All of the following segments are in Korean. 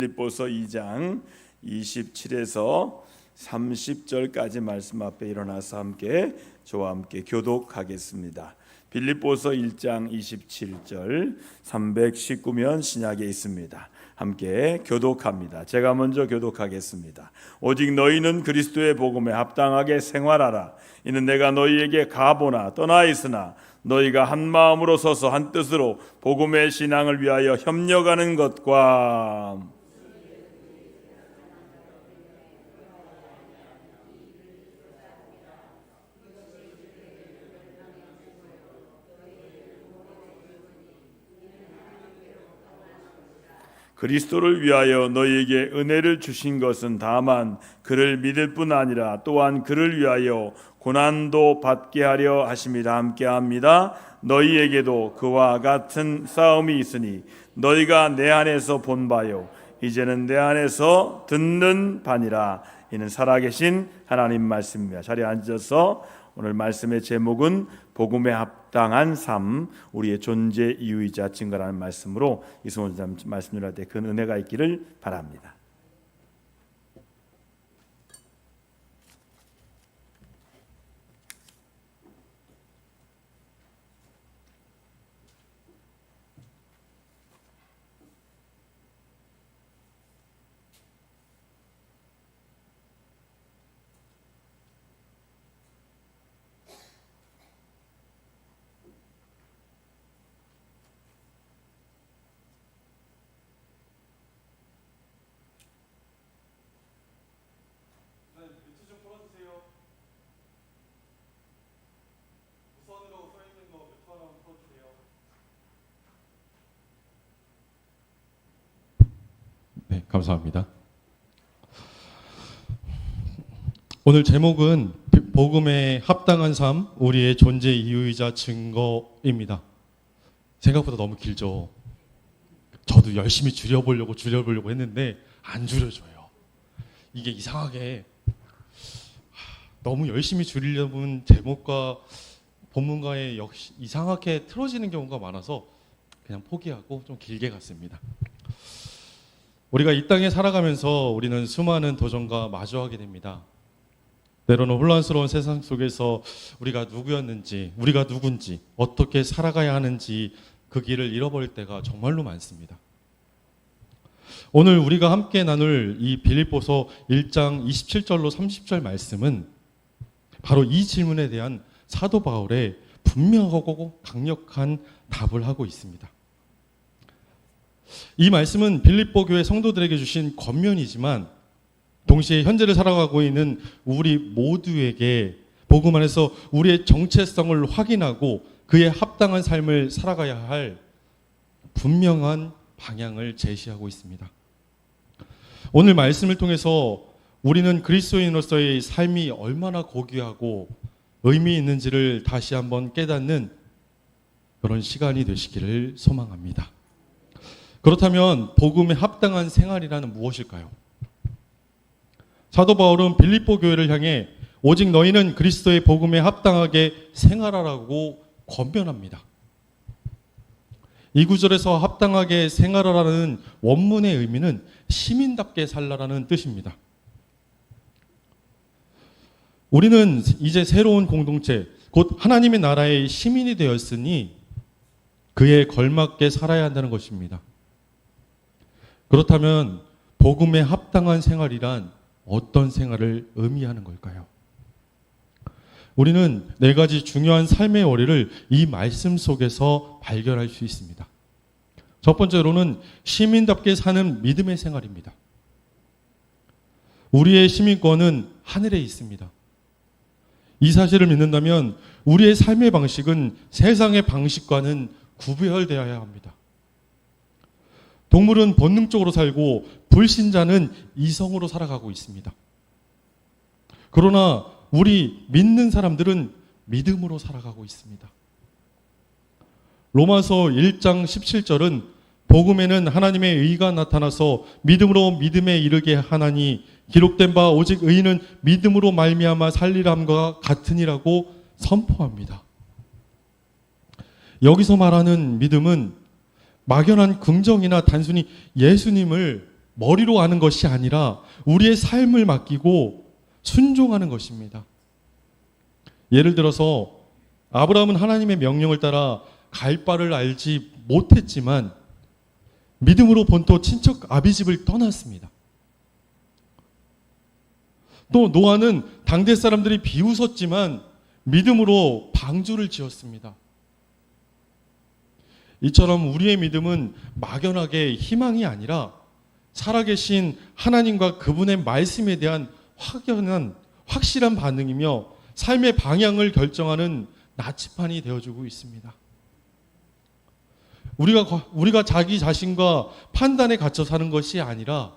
빌립보서 2장 27에서 30절까지 말씀 앞에 일어나서 함께 저와 함께 교독하겠습니다. 빌립보서 1장 27절 319면 신약에 있습니다. 함께 교독합니다. 제가 먼저 교독하겠습니다. 오직 너희는 그리스도의 복음에 합당하게 생활하라. 이는 내가 너희에게 가보나 떠나 있으나 너희가 한 마음으로 서서 한 뜻으로 복음의 신앙을 위하여 협력하는 것과 그리스도를 위하여 너희에게 은혜를 주신 것은 다만 그를 믿을 뿐 아니라 또한 그를 위하여 고난도 받게 하려 하심이라. 함께합니다. 너희에게도 그와 같은 싸움이 있으니 너희가 내 안에서 본 바요 이제는 내 안에서 듣는 바니라. 이는 살아계신 하나님 말씀입니다. 자리에 앉아서 오늘 말씀의 제목은 복음에 합당한 삶, 우리의 존재 이유이자 증거라는 말씀으로 이승원 말씀 전할 때 큰 은혜가 있기를 바랍니다. 네, 감사합니다. 오늘 제목은 복음에 합당한 삶, 우리의 존재 이유이자 증거입니다. 생각보다 너무 길죠. 저도 열심히 줄여보려고 했는데 안 줄여져요. 이게 이상하게 너무 열심히 줄이려면 제목과 본문과의 역시 이상하게 틀어지는 경우가 많아서 그냥 포기하고 좀 길게 갔습니다. 우리가 이 땅에 살아가면서 우리는 수많은 도전과 마주하게 됩니다. 때로는 혼란스러운 세상 속에서 우리가 누구였는지, 우리가 누군지, 어떻게 살아가야 하는지 그 길을 잃어버릴 때가 정말로 많습니다. 오늘 우리가 함께 나눌 이 빌립보서 1장 27절로 30절 말씀은 바로 이 질문에 대한 사도 바울의 분명하고 강력한 답을 하고 있습니다. 이 말씀은 빌립보 교회 성도들에게 주신 권면이지만 동시에 현재를 살아가고 있는 우리 모두에게 복음 안에서 우리의 정체성을 확인하고 그에 합당한 삶을 살아가야 할 분명한 방향을 제시하고 있습니다. 오늘 말씀을 통해서 우리는 그리스도인으로서의 삶이 얼마나 고귀하고 의미 있는지를 다시 한번 깨닫는 그런 시간이 되시기를 소망합니다. 그렇다면 복음에 합당한 생활이라는 무엇일까요? 사도 바울은 빌립보 교회를 향해 오직 너희는 그리스도의 복음에 합당하게 생활하라고 권면합니다. 이 구절에서 합당하게 생활하라는 원문의 의미는 시민답게 살라라는 뜻입니다. 우리는 이제 새로운 공동체, 곧 하나님의 나라의 시민이 되었으니 그에 걸맞게 살아야 한다는 것입니다. 그렇다면 복음에 합당한 생활이란 어떤 생활을 의미하는 걸까요? 우리는 네 가지 중요한 삶의 원리를 이 말씀 속에서 발견할 수 있습니다. 첫 번째로는 시민답게 사는 믿음의 생활입니다. 우리의 시민권은 하늘에 있습니다. 이 사실을 믿는다면 우리의 삶의 방식은 세상의 방식과는 구별되어야 합니다. 동물은 본능적으로 살고 불신자는 이성으로 살아가고 있습니다. 그러나 우리 믿는 사람들은 믿음으로 살아가고 있습니다. 로마서 1장 17절은 복음에는 하나님의 의가 나타나서 믿음으로 믿음에 이르게 하나니 기록된 바 오직 의인은 믿음으로 말미암아 살리람과 같으니라고 선포합니다. 여기서 말하는 믿음은 막연한 긍정이나 단순히 예수님을 머리로 아는 것이 아니라 우리의 삶을 맡기고 순종하는 것입니다. 예를 들어서 아브라함은 하나님의 명령을 따라 갈 바를 알지 못했지만 믿음으로 본토 친척 아비집을 떠났습니다. 또 노아는 당대 사람들이 비웃었지만 믿음으로 방주를 지었습니다. 이처럼 우리의 믿음은 막연하게 희망이 아니라 살아계신 하나님과 그분의 말씀에 대한 확실한 반응이며 삶의 방향을 결정하는 나치판이 되어주고 있습니다. 우리가 자기 자신과 판단에 갇혀 사는 것이 아니라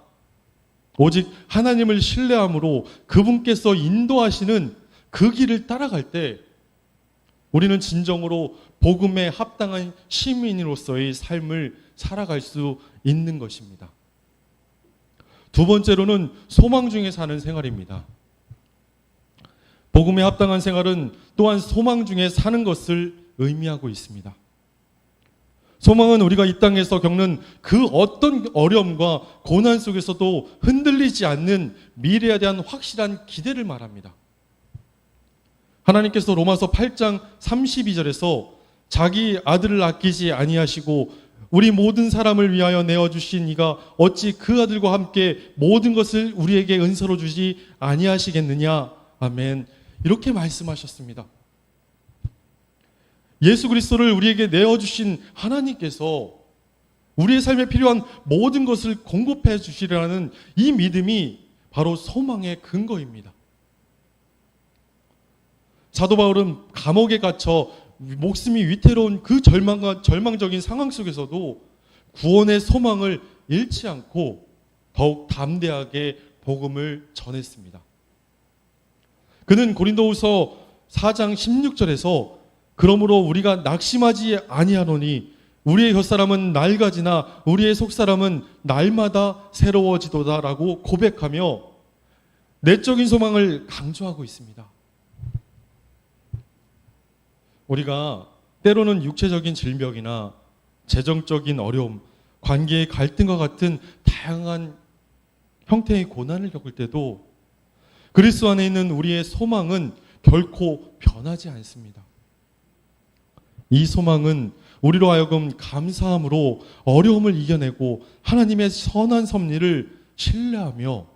오직 하나님을 신뢰함으로 그분께서 인도하시는 그 길을 따라갈 때 우리는 진정으로 복음에 합당한 시민으로서의 삶을 살아갈 수 있는 것입니다. 두 번째로는 소망 중에 사는 생활입니다. 복음에 합당한 생활은 또한 소망 중에 사는 것을 의미하고 있습니다. 소망은 우리가 이 땅에서 겪는 그 어떤 어려움과 고난 속에서도 흔들리지 않는 미래에 대한 확실한 기대를 말합니다. 하나님께서 로마서 8장 32절에서 자기 아들을 아끼지 아니하시고 우리 모든 사람을 위하여 내어주신 이가 어찌 그 아들과 함께 모든 것을 우리에게 은사로 주지 아니하시겠느냐. 아멘. 이렇게 말씀하셨습니다. 예수 그리스도를 우리에게 내어주신 하나님께서 우리의 삶에 필요한 모든 것을 공급해 주시라는 이 믿음이 바로 소망의 근거입니다. 사도 바울은 감옥에 갇혀 목숨이 위태로운 그 절망적인 상황 속에서도 구원의 소망을 잃지 않고 더욱 담대하게 복음을 전했습니다. 그는 고린도후서 4장 16절에서 그러므로 우리가 낙심하지 아니하노니 우리의 혓사람은 낡아지나 우리의 속사람은 날마다 새로워지도다라고 고백하며 내적인 소망을 강조하고 있습니다. 우리가 때로는 육체적인 질병이나 재정적인 어려움, 관계의 갈등과 같은 다양한 형태의 고난을 겪을 때도 그리스도 안에 있는 우리의 소망은 결코 변하지 않습니다. 이 소망은 우리로 하여금 감사함으로 어려움을 이겨내고 하나님의 선한 섭리를 신뢰하며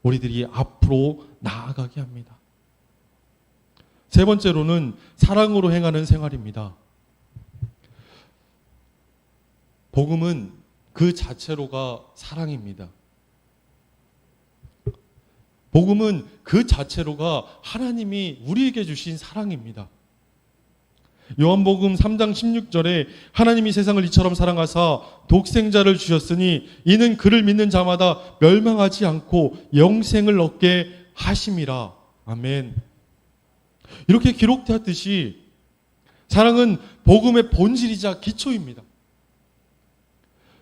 우리들이 앞으로 나아가게 합니다. 세 번째로는 사랑으로 행하는 생활입니다. 복음은 그 자체로가 사랑입니다. 복음은 그 자체로가 하나님이 우리에게 주신 사랑입니다. 요한복음 3장 16절에 하나님이 세상을 이처럼 사랑하사 독생자를 주셨으니 이는 그를 믿는 자마다 멸망하지 않고 영생을 얻게 하심이라. 아멘. 이렇게 기록되었듯이 사랑은 복음의 본질이자 기초입니다.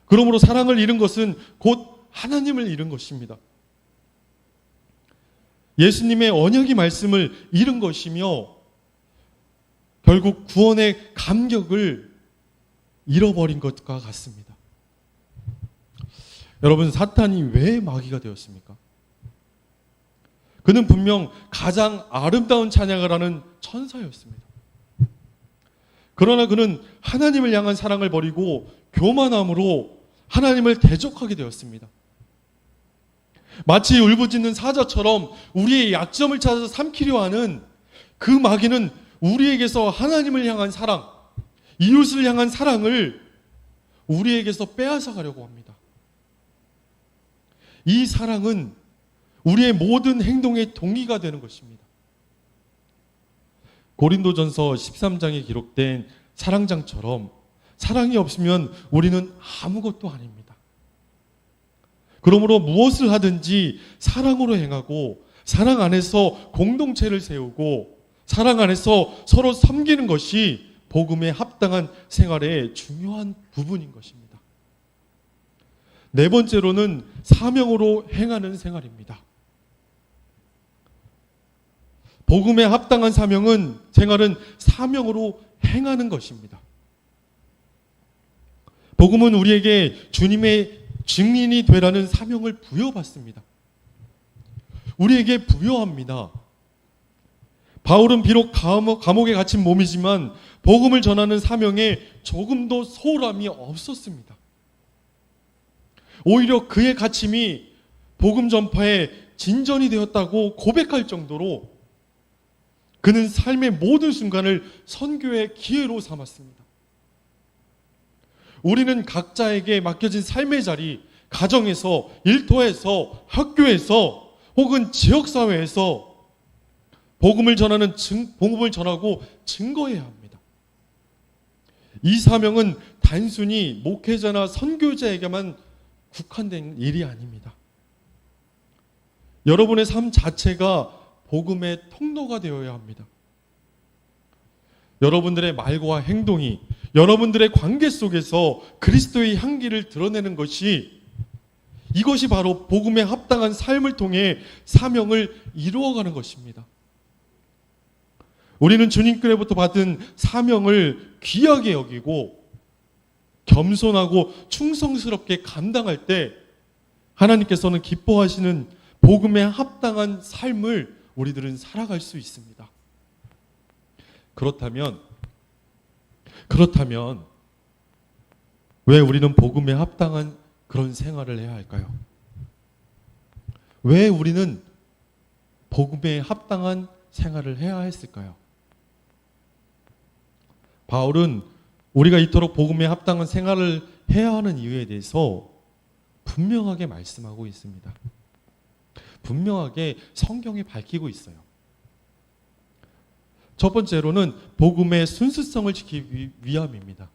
그러므로 사랑을 잃은 것은 곧 하나님을 잃은 것입니다. 예수님의 언약의 말씀을 잃은 것이며 결국 구원의 감격을 잃어버린 것과 같습니다. 여러분, 사탄이 왜 마귀가 되었습니까? 그는 분명 가장 아름다운 찬양을 하는 천사였습니다. 그러나 그는 하나님을 향한 사랑을 버리고 교만함으로 하나님을 대적하게 되었습니다. 마치 울부짖는 사자처럼 우리의 약점을 찾아서 삼키려 하는 그 마귀는 우리에게서 하나님을 향한 사랑, 이웃을 향한 사랑을 우리에게서 빼앗아 가려고 합니다. 이 사랑은 우리의 모든 행동의 동기가 되는 것입니다. 고린도전서 13장에 기록된 사랑장처럼 사랑이 없으면 우리는 아무것도 아닙니다. 그러므로 무엇을 하든지 사랑으로 행하고 사랑 안에서 공동체를 세우고 사랑 안에서 서로 섬기는 것이 복음에 합당한 생활의 중요한 부분인 것입니다. 네 번째로는 사명으로 행하는 생활입니다. 복음에 합당한 생활은 사명으로 행하는 것입니다. 복음은 우리에게 주님의 증인이 되라는 사명을 부여받습니다. 우리에게 부여합니다. 바울은 비록 감옥에 갇힌 몸이지만 복음을 전하는 사명에 조금도 소홀함이 없었습니다. 오히려 그의 갇힘이 복음 전파의 진전이 되었다고 고백할 정도로 그는 삶의 모든 순간을 선교의 기회로 삼았습니다. 우리는 각자에게 맡겨진 삶의 자리, 가정에서, 일터에서, 학교에서 혹은 지역사회에서 복음을 전하고 증거해야 합니다. 이 사명은 단순히 목회자나 선교자에게만 국한된 일이 아닙니다. 여러분의 삶 자체가 복음의 통로가 되어야 합니다. 여러분들의 말과 행동이 여러분들의 관계 속에서 그리스도의 향기를 드러내는 이것이 바로 복음에 합당한 삶을 통해 사명을 이루어가는 것입니다. 우리는 주님께로부터 받은 사명을 귀하게 여기고 겸손하고 충성스럽게 감당할 때 하나님께서는 기뻐하시는 복음에 합당한 삶을 우리들은 살아갈 수 있습니다. 그렇다면 왜 우리는 복음에 합당한 그런 생활을 해야 할까요? 왜 우리는 복음에 합당한 생활을 해야 했을까요? 바울은 우리가 이토록 복음에 합당한 생활을 해야 하는 이유에 대해서 분명하게 말씀하고 있습니다. 분명하게 성경에 밝히고 있어요. 첫 번째로는 복음의 순수성을 지키기 위함입니다.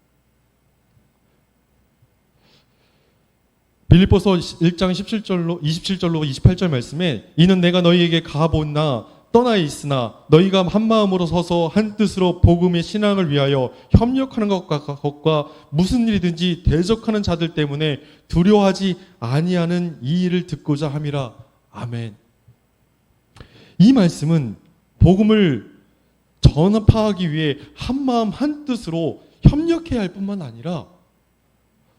빌립보서 1장 27절로 28절 말씀에 이는 내가 너희에게 가보나 떠나 있으나 너희가 한 마음으로 서서 한 뜻으로 복음의 신앙을 위하여 협력하는 것과 무슨 일이든지 대적하는 자들 때문에 두려워하지 아니하는 이 일을 듣고자 함이라. 아멘. 이 말씀은 복음을 전파하기 위해 한 마음 한 뜻으로 협력해야 할 뿐만 아니라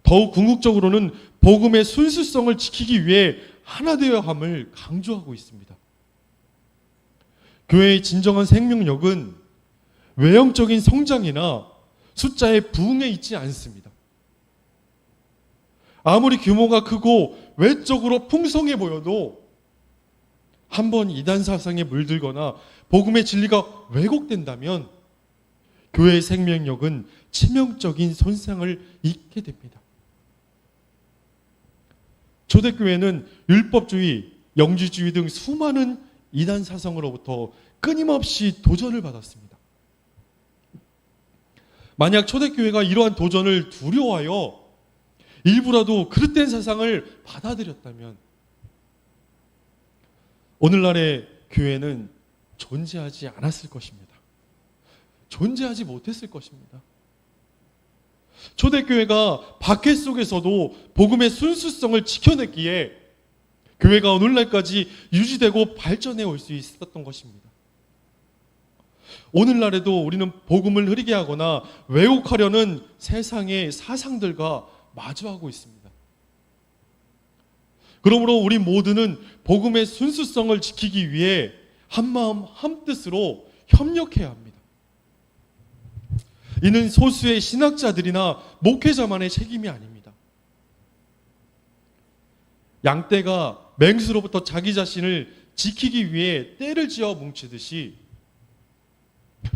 더욱 궁극적으로는 복음의 순수성을 지키기 위해 하나 되어야 함을 강조하고 있습니다. 교회의 진정한 생명력은 외형적인 성장이나 숫자의 부흥에 있지 않습니다. 아무리 규모가 크고 외적으로 풍성해 보여도 한번 이단 사상에 물들거나 복음의 진리가 왜곡된다면 교회의 생명력은 치명적인 손상을 입게 됩니다. 초대교회는 율법주의, 영지주의 등 수많은 이단 사상으로부터 끊임없이 도전을 받았습니다. 만약 초대교회가 이러한 도전을 두려워하여 일부라도 그릇된 사상을 받아들였다면 오늘날의 교회는 존재하지 않았을 것입니다. 존재하지 못했을 것입니다. 초대교회가 박해 속에서도 복음의 순수성을 지켜냈기에 교회가 오늘날까지 유지되고 발전해 올 수 있었던 것입니다. 오늘날에도 우리는 복음을 흐리게 하거나 왜곡하려는 세상의 사상들과 마주하고 있습니다. 그러므로 우리 모두는 복음의 순수성을 지키기 위해 한마음 한뜻으로 협력해야 합니다. 이는 소수의 신학자들이나 목회자만의 책임이 아닙니다. 양떼가 맹수로부터 자기 자신을 지키기 위해 떼를 지어 뭉치듯이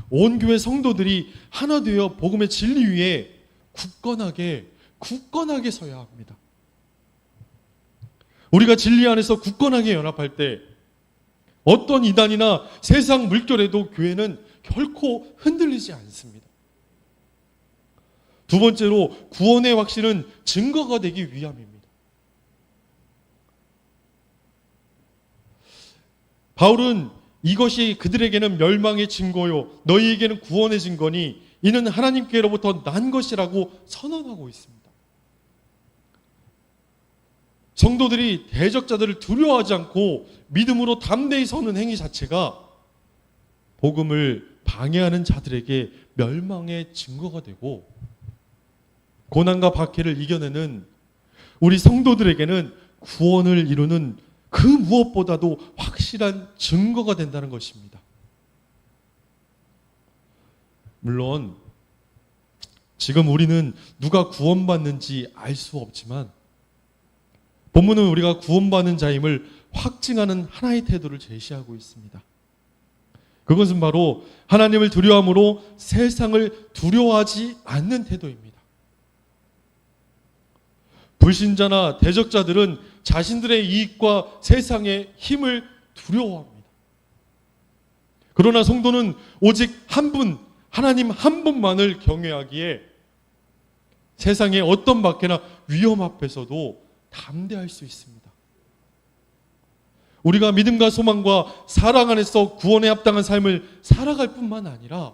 온 교회 성도들이 하나 되어 복음의 진리 위에 굳건하게 서야 합니다. 우리가 진리 안에서 굳건하게 연합할 때 어떤 이단이나 세상 물결에도 교회는 결코 흔들리지 않습니다. 두 번째로 구원의 확신은 증거가 되기 위함입니다. 바울은 이것이 그들에게는 멸망의 증거요 너희에게는 구원의 증거니 이는 하나님께로부터 난 것이라고 선언하고 있습니다. 성도들이 대적자들을 두려워하지 않고 믿음으로 담대히 서는 행위 자체가 복음을 방해하는 자들에게 멸망의 증거가 되고 고난과 박해를 이겨내는 우리 성도들에게는 구원을 이루는 그 무엇보다도 확실한 증거가 된다는 것입니다. 물론 지금 우리는 누가 구원받는지 알 수 없지만 본문은 우리가 구원받는 자임을 확증하는 하나의 태도를 제시하고 있습니다. 그것은 바로 하나님을 두려워함으로 세상을 두려워하지 않는 태도입니다. 불신자나 대적자들은 자신들의 이익과 세상의 힘을 두려워합니다. 그러나 성도는 오직 한 분, 하나님 한 분만을 경외하기에 세상의 어떤 박해나 위험 앞에서도 담대할 수 있습니다. 우리가 믿음과 소망과 사랑 안에서 구원에 합당한 삶을 살아갈 뿐만 아니라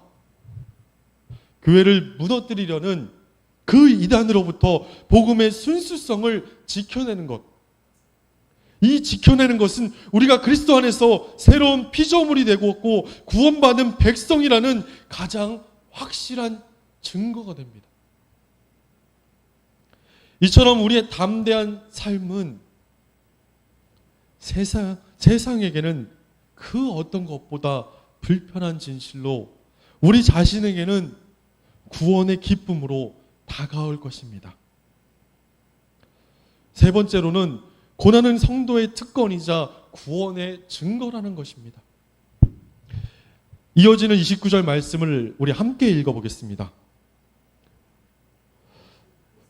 교회를 무너뜨리려는 그 이단으로부터 복음의 순수성을 지켜내는 것. 이 지켜내는 것은 우리가 그리스도 안에서 새로운 피조물이 되고 구원받은 백성이라는 가장 확실한 증거가 됩니다. 이처럼 우리의 담대한 삶은 세상에게는 그 어떤 것보다 불편한 진실로 우리 자신에게는 구원의 기쁨으로 다가올 것입니다. 세 번째로는 고난은 성도의 특권이자 구원의 증거라는 것입니다. 이어지는 29절 말씀을 우리 함께 읽어보겠습니다.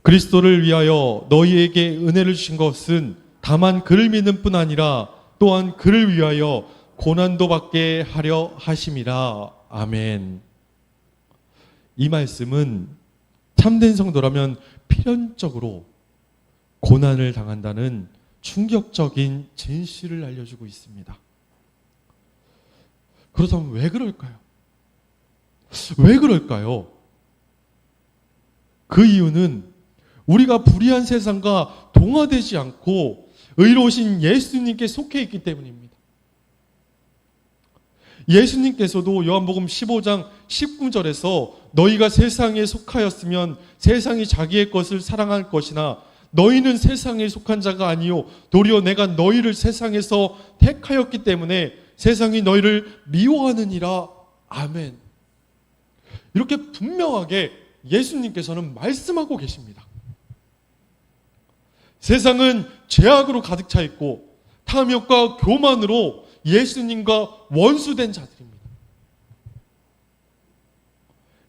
그리스도를 위하여 너희에게 은혜를 주신 것은 다만 그를 믿는 뿐 아니라 또한 그를 위하여 고난도 받게 하려 하심이라. 아멘. 이 말씀은 참된 성도라면 필연적으로 고난을 당한다는 충격적인 진실을 알려주고 있습니다. 그렇다면 왜 그럴까요? 왜 그럴까요? 그 이유는 우리가 불의한 세상과 동화되지 않고 의로우신 예수님께 속해 있기 때문입니다. 예수님께서도 요한복음 15장 19절에서 너희가 세상에 속하였으면 세상이 자기의 것을 사랑할 것이나 너희는 세상에 속한 자가 아니요 도리어 내가 너희를 세상에서 택하였기 때문에 세상이 너희를 미워하느니라. 아멘. 이렇게 분명하게 예수님께서는 말씀하고 계십니다. 세상은 죄악으로 가득 차 있고 탐욕과 교만으로 예수님과 원수된 자들입니다.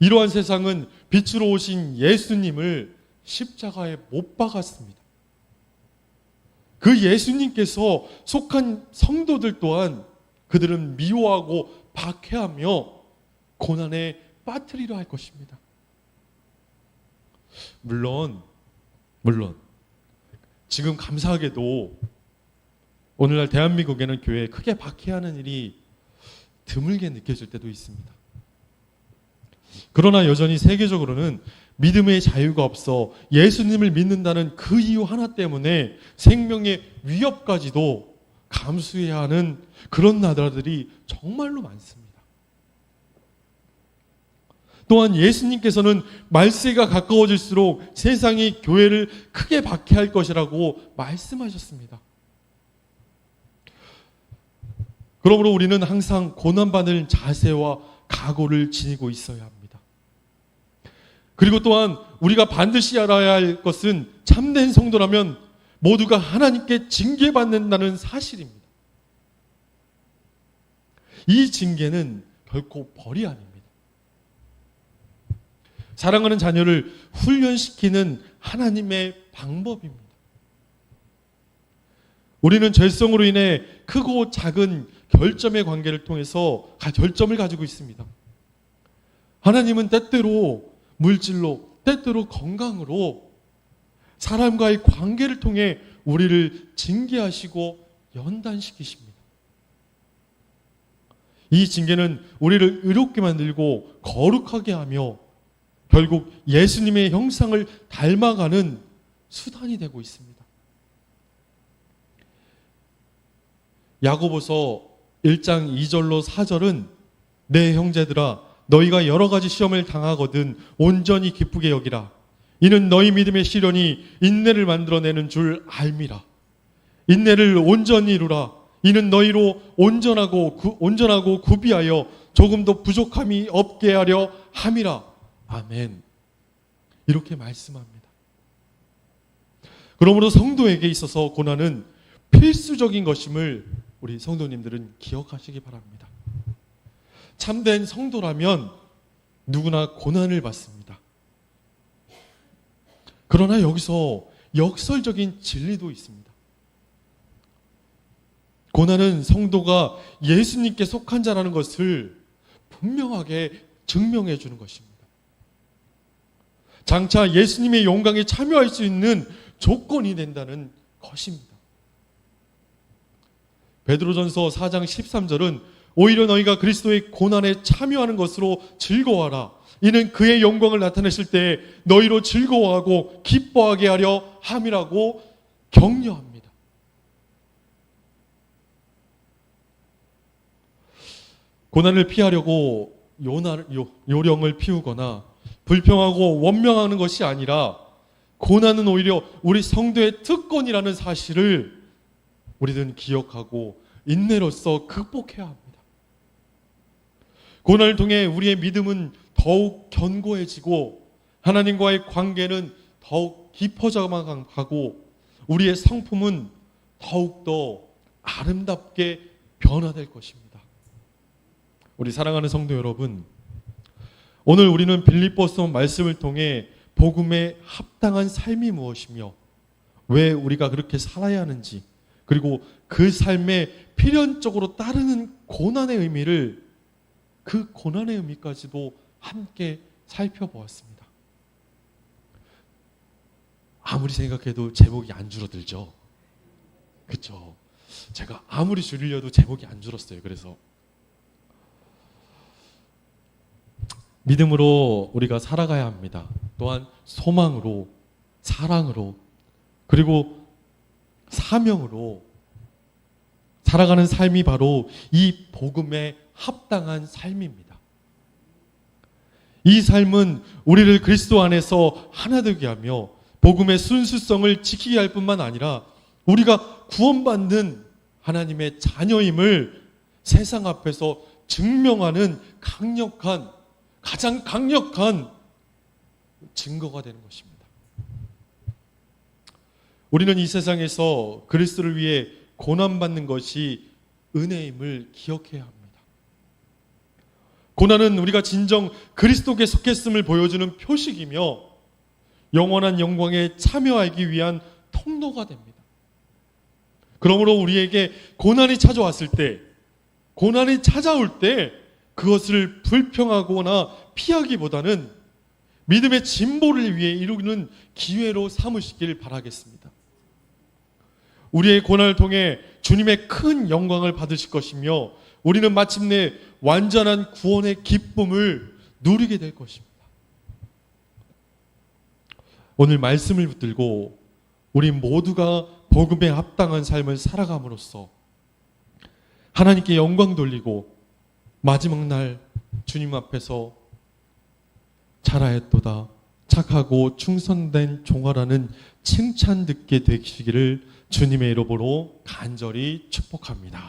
이러한 세상은 빛으로 오신 예수님을 십자가에 못 박았습니다. 그 예수님께서 속한 성도들 또한 그들은 미워하고 박해하며 고난에 빠뜨리려 할 것입니다. 물론 지금 감사하게도 오늘날 대한민국에는 교회에 크게 박해하는 일이 드물게 느껴질 때도 있습니다. 그러나 여전히 세계적으로는 믿음의 자유가 없어 예수님을 믿는다는 그 이유 하나 때문에 생명의 위협까지도 감수해야 하는 그런 나라들이 정말로 많습니다. 또한 예수님께서는 말세가 가까워질수록 세상이 교회를 크게 박해할 것이라고 말씀하셨습니다. 그러므로 우리는 항상 고난받을 자세와 각오를 지니고 있어야 합니다. 그리고 또한 우리가 반드시 알아야 할 것은 참된 성도라면 모두가 하나님께 징계받는다는 사실입니다. 이 징계는 결코 벌이 아닙니다. 사랑하는 자녀를 훈련시키는 하나님의 방법입니다. 우리는 죄성으로 인해 크고 작은 결점의 관계를 통해서 결점을 가지고 있습니다. 하나님은 때때로 물질로, 때때로 건강으로 사람과의 관계를 통해 우리를 징계하시고 연단시키십니다. 이 징계는 우리를 의롭게 만들고 거룩하게 하며 결국 예수님의 형상을 닮아가는 수단이 되고 있습니다. 야고보서 1장 2절로 4절은 내 형제들아 너희가 여러 가지 시험을 당하거든 온전히 기쁘게 여기라. 이는 너희 믿음의 시련이 인내를 만들어내는 줄 알미라. 인내를 온전히 이루라. 이는 너희로 온전하고 구비하여 조금도 부족함이 없게 하려 함이라. 아멘. 이렇게 말씀합니다. 그러므로 성도에게 있어서 고난은 필수적인 것임을 우리 성도님들은 기억하시기 바랍니다. 참된 성도라면 누구나 고난을 받습니다. 그러나 여기서 역설적인 진리도 있습니다. 고난은 성도가 예수님께 속한 자라는 것을 분명하게 증명해 주는 것입니다. 장차 예수님의 영광에 참여할 수 있는 조건이 된다는 것입니다. 베드로전서 4장 13절은 오히려 너희가 그리스도의 고난에 참여하는 것으로 즐거워하라. 이는 그의 영광을 나타내실 때 너희로 즐거워하고 기뻐하게 하려 함이라고 격려합니다. 고난을 피하려고 요령을 피우거나 불평하고 원망하는 것이 아니라 고난은 오히려 우리 성도의 특권이라는 사실을 우리는 기억하고 인내로서 극복해야 합니다. 고난을 통해 우리의 믿음은 더욱 견고해지고 하나님과의 관계는 더욱 깊어져만 가고 우리의 성품은 더욱더 아름답게 변화될 것입니다. 우리 사랑하는 성도 여러분, 오늘 우리는 빌립보서 말씀을 통해 복음에 합당한 삶이 무엇이며 왜 우리가 그렇게 살아야 하는지, 그리고 그 삶에 필연적으로 따르는 고난의 의미를, 그 고난의 의미까지도 함께 살펴보았습니다. 아무리 생각해도 제목이 안 줄어들죠. 그렇죠? 제가 아무리 줄이려도 제목이 안 줄었어요. 그래서 믿음으로 우리가 살아가야 합니다. 또한 소망으로, 사랑으로, 그리고 사명으로 살아가는 삶이 바로 이 복음에 합당한 삶입니다. 이 삶은 우리를 그리스도 안에서 하나 되게 하며 복음의 순수성을 지키게 할 뿐만 아니라 우리가 구원받는 하나님의 자녀임을 세상 앞에서 증명하는 가장 강력한 증거가 되는 것입니다. 우리는 이 세상에서 그리스도를 위해 고난받는 것이 은혜임을 기억해야 합니다. 고난은 우리가 진정 그리스도께 속했음을 보여주는 표식이며 영원한 영광에 참여하기 위한 통로가 됩니다. 그러므로 우리에게 고난이 찾아왔을 때, 고난이 찾아올 때 그것을 불평하거나 피하기보다는 믿음의 진보를 위해 이루는 기회로 삼으시길 바라겠습니다. 우리의 고난을 통해 주님의 큰 영광을 받으실 것이며 우리는 마침내 완전한 구원의 기쁨을 누리게 될 것입니다. 오늘 말씀을 붙들고 우리 모두가 복음에 합당한 삶을 살아감으로써 하나님께 영광 돌리고 마지막 날 주님 앞에서 잘하였도다 착하고 충성된 종아라는 칭찬 듣게 되시기를 주님의 이름으로 간절히 축복합니다.